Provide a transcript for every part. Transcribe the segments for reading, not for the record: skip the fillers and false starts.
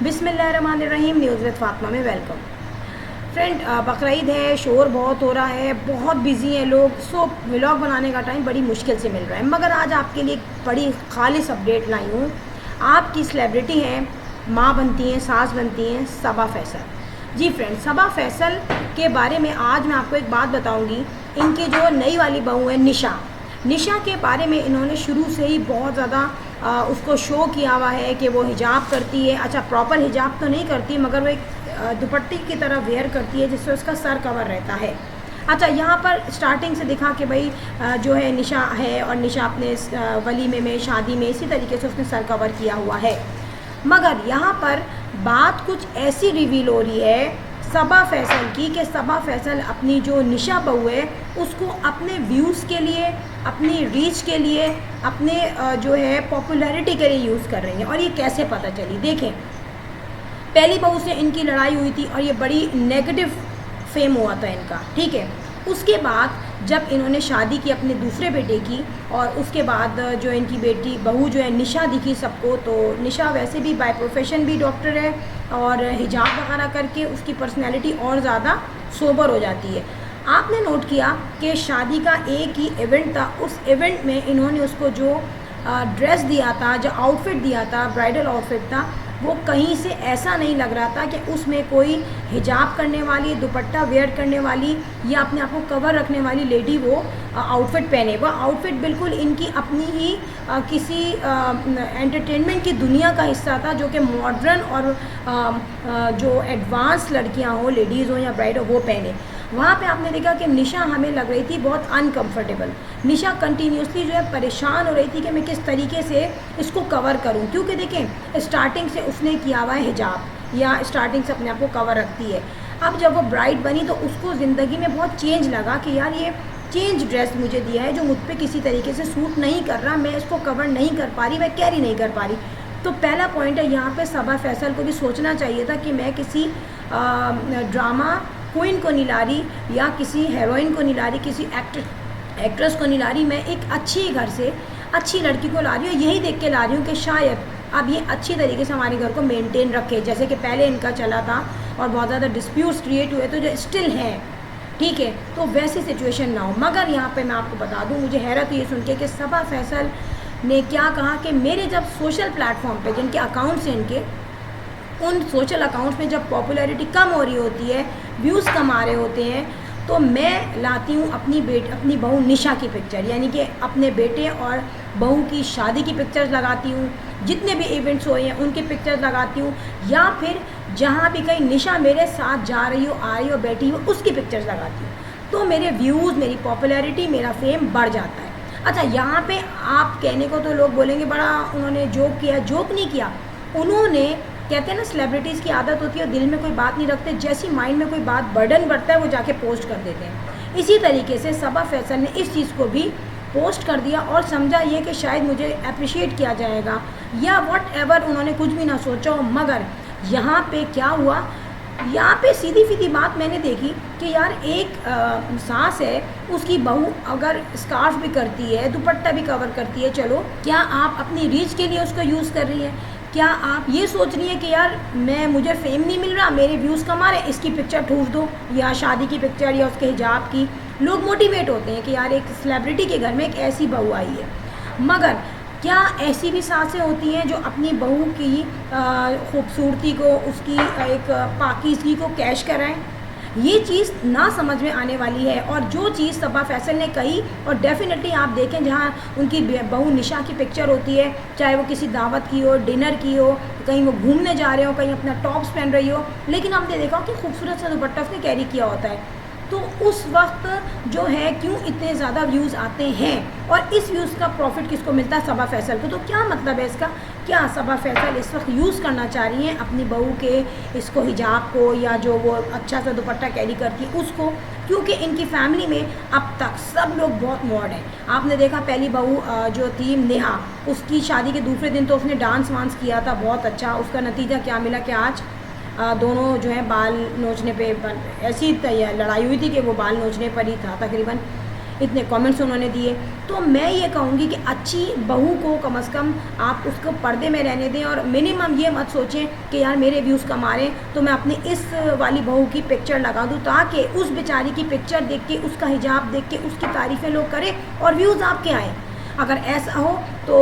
बिस्मिल्लाहिर्रहमानिर्रहीम। News with Fatima में welcome. Friend, Bakrid है, शोर बहुत हो रहा है, बहुत बिजी हैं लोग, सो व्लॉग बनाने का टाइम बड़ी मुश्किल से मिल रहा है। मगर आज आपके लिए एक बड़ी खालिस अपडेट लाई हूँ। आपकी सेलिब्रिटी हैं, माँ बनती हैं, सास बनती हैं, सबा फैसल। जी फ्रेंड, सबा फैसल के बारे में आज मैं आपको एक बात बताऊँगी। इनकी जो नई वाली बहू है निशा के बारे में इन्होंने शुरू से ही बहुत ज़्यादा उसको शो किया हुआ है कि वो हिजाब करती है। अच्छा, प्रॉपर हिजाब तो नहीं करती, मगर वो एक दुपट्टे की तरह वेयर करती है जिससे उसका सर कवर रहता है। अच्छा, यहाँ पर स्टार्टिंग से दिखा कि भाई जो है निशा है, और निशा अपने वलीमे में, शादी में इसी तरीके से उसने सर कवर किया हुआ है। मगर यहाँ पर बात कुछ ऐसी रिवील हो रही है सबा फैसल की कि सबा फैसल अपनी जो निशा बहू है उसको अपने व्यूज़ के लिए, अपनी रीच के लिए, अपने जो है पॉपुलैरिटी के लिए यूज़ कर रही हैं। और ये कैसे पता चली, देखें। पहली बहू से इनकी लड़ाई हुई थी और ये बड़ी नेगेटिव फेम हुआ था इनका, ठीक है। उसके बाद जब इन्होंने शादी की अपने दूसरे बेटे की, और उसके बाद जो इनकी बेटी बहू जो है निशा दिखी सबको, तो निशा वैसे भी बाय प्रोफेशन भी डॉक्टर है, और हिजाब वगैरह करके उसकी पर्सनैलिटी और ज़्यादा सोबर हो जाती है। आपने नोट किया कि शादी का एक ही इवेंट था, उस इवेंट में इन्होंने उसको जो ड्रेस दिया था, जो आउटफिट दिया था, ब्राइडल आउटफिट था, वो कहीं से ऐसा नहीं लग रहा था कि उसमें कोई हिजाब करने वाली, दुपट्टा वेयर करने वाली या अपने आप को कवर रखने वाली लेडी वो आउटफिट पहने। वो आउटफिट बिल्कुल इनकी अपनी ही किसी एंटरटेनमेंट की दुनिया का हिस्सा था, जो कि मॉडर्न और जो एडवांस लड़कियां हो, लेडीज़ हो या ब्राइड हो, वो पहने। वहाँ पे आपने देखा कि निशा हमें लग रही थी बहुत अनकंफर्टेबल। निशा कंटिन्यूसली जो है परेशान हो रही थी कि मैं किस तरीके से इसको कवर करूँ, क्योंकि देखें स्टार्टिंग से उसने किया हुआ है हिजाब, या स्टार्टिंग से अपने आप को कवर रखती है। अब जब वो ब्राइड बनी तो उसको ज़िंदगी में बहुत चेंज लगा कि यार ये चेंज ड्रेस मुझे दिया है जो मुझ पर किसी तरीके से सूट नहीं कर रहा, मैं इसको कवर नहीं कर पा रही, मैं कैरी नहीं कर पा रही। तो पहला पॉइंट है यहाँ पे सबा फैसल को भी सोचना चाहिए था कि मैं किसी ड्रामा क्वीन को नहीं ला रही, या किसी हीरोइन को नहीं ला रही, किसी एक्ट्रेस को नहीं ला रही, मैं एक अच्छी घर से अच्छी लड़की को ला रही हूँ। यही देख के ला रही हूँ कि शायद अब ये अच्छी तरीके से हमारे घर को मेंटेन रखे, जैसे कि पहले इनका चला था और बहुत ज़्यादा डिस्प्यूट्स क्रिएट हुए तो जो स्टिल हैं, ठीक है, तो वैसी सिचुएशन ना हो। मगर यहाँ पे मैं आपको बता दूँ, मुझे हैरत हुई सुन के कि सबा फैसल ने क्या कहा कि मेरे जब सोशल प्लेटफॉर्म पे जिनके अकाउंट्स हैं इनके, उन सोशल अकाउंट्स में जब पॉपुलैरिटी कम हो रही होती है, व्यूज़ कम आ रहे होते हैं, तो मैं लाती हूँ अपनी बहू निशा की पिक्चर, यानी कि अपने बेटे और बहू की शादी की पिक्चर्स लगाती हूँ, जितने भी इवेंट्स हुए हैं उनकी पिक्चर्स लगाती हूँ, या फिर जहाँ भी कहीं निशा मेरे साथ जा रही हो, आ रही हो, बैठी हो, उसकी पिक्चर्स लगाती हूँ। तो मेरे व्यूज़, मेरी पॉपुलैरिटी, मेरा फेम बढ़ जाता है। अच्छा, यहाँ पर आप कहने को तो लोग बोलेंगे बड़ा उन्होंने जोक किया। जोक नहीं किया उन्होंने, कहते हैं ना सेलिब्रिटीज़ की आदत होती है दिल में कोई बात नहीं रखते, जैसी माइंड में कोई बात बर्डन बढ़ता है वो जाके पोस्ट कर देते हैं। इसी तरीके से सबा फैसल ने इस चीज़ को भी पोस्ट कर दिया और समझा ये कि शायद मुझे अप्रिशिएट किया जाएगा, या वट एवर, उन्होंने कुछ भी ना सोचा हो। मगर यहाँ पे क्या हुआ, यहाँ पे सीधी सीधी बात मैंने देखी कि यार एक सास है, उसकी बहू अगर स्कार्फ भी करती है, दुपट्टा भी कवर करती है, चलो, क्या आप अपनी रीच के लिए उसको यूज़ कर रही है? क्या आप ये सोच रही है कि यार मुझे फेम नहीं मिल रहा, मेरे व्यूज़ कम आ रहे, इसकी पिक्चर ठूस दो, या शादी की पिक्चर या उसके हिजाब की? लोग मोटिवेट होते हैं कि यार एक सेलिब्रिटी के घर में एक ऐसी बहू आई है। मगर क्या ऐसी भी सासें होती हैं जो अपनी बहू की खूबसूरती को, उसकी एक पाकीज़गी को कैश कराएं? ये चीज़ ना समझ में आने वाली है। और जो चीज़ सबा फैसल ने कही, और डेफिनेटली आप देखें जहाँ उनकी बहू निशा की पिक्चर होती है, चाहे वो किसी दावत की हो, डिनर की हो, कहीं वो घूमने जा रहे हो, कहीं अपना टॉप्स पहन रही हो, लेकिन आपने देखा कि खूबसूरत सा दुपट्टा उसने कैरी किया होता है। तो उस वक्त जो है क्यों इतने ज़्यादा व्यूज़ आते हैं, और इस व्यूज़ का प्रॉफिट किसको मिलता है? सबा फैसल को। तो क्या मतलब है इसका? क्या सबा फैसल इस वक्त यूज़ करना चाह रही हैं अपनी बहू के इसको, हिजाब को, या जो वो अच्छा सा दुपट्टा कैरी करती है उसको? क्योंकि इनकी फैमिली में अब तक सब लोग बहुत मॉड हैं। आपने देखा पहली बहू जो थी नेहा, उसकी शादी के दूसरे दिन तो उसने डांस वांस किया था बहुत अच्छा। उसका नतीजा क्या मिला कि आज दोनों जो है बाल नोचने पे, ऐसी लड़ाई हुई थी कि वो बाल नोचने पर ही था तकरीबन। इतने कमेंट्स उन्होंने दिए। तो मैं ये कहूँगी कि अच्छी बहू को कम से कम आप उसको पर्दे में रहने दें, और मिनिमम ये मत सोचें कि यार मेरे व्यूज़ कम आ रहे हैं तो मैं अपनी इस वाली बहू की पिक्चर लगा दूँ, ताकि उस बेचारी की पिक्चर देख के, उसका हिजाब देख के उसकी तारीफ़ें लोग करें और व्यूज़ आपके आएँ। अगर ऐसा हो तो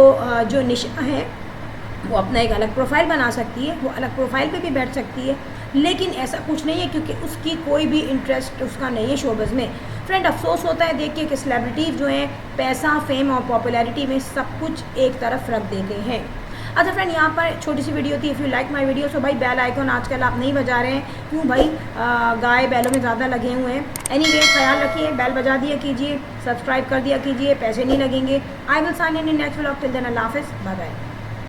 जो निशा है वो अपना एक अलग प्रोफाइल बना सकती है, वो अलग प्रोफाइल पे भी बैठ सकती है, लेकिन ऐसा कुछ नहीं है क्योंकि उसकी कोई भी इंटरेस्ट उसका नहीं है शोबिज़ में। फ्रेंड, अफसोस होता है देख के कि सेलिब्रिटीज़ जो हैं पैसा, फेम और पॉपुलैरिटी में सब कुछ एक तरफ रख देते हैं। अच्छा फ्रेंड, यहाँ पर छोटी सी वीडियो थी। If you like my video so भाई बेल आइकन आजकल आप नहीं बजा रहे हैं, क्यों भाई? गाय बैलों में ज़्यादा लगे हुए हैं। एनीवे, ख्याल रखिए, बेल बजा दिया कीजिए, सब्सक्राइब कर दिया कीजिए, पैसे नहीं लगेंगे। I will sign in next vlog. Till then अल्लाह हाफिज़, बाय बाय।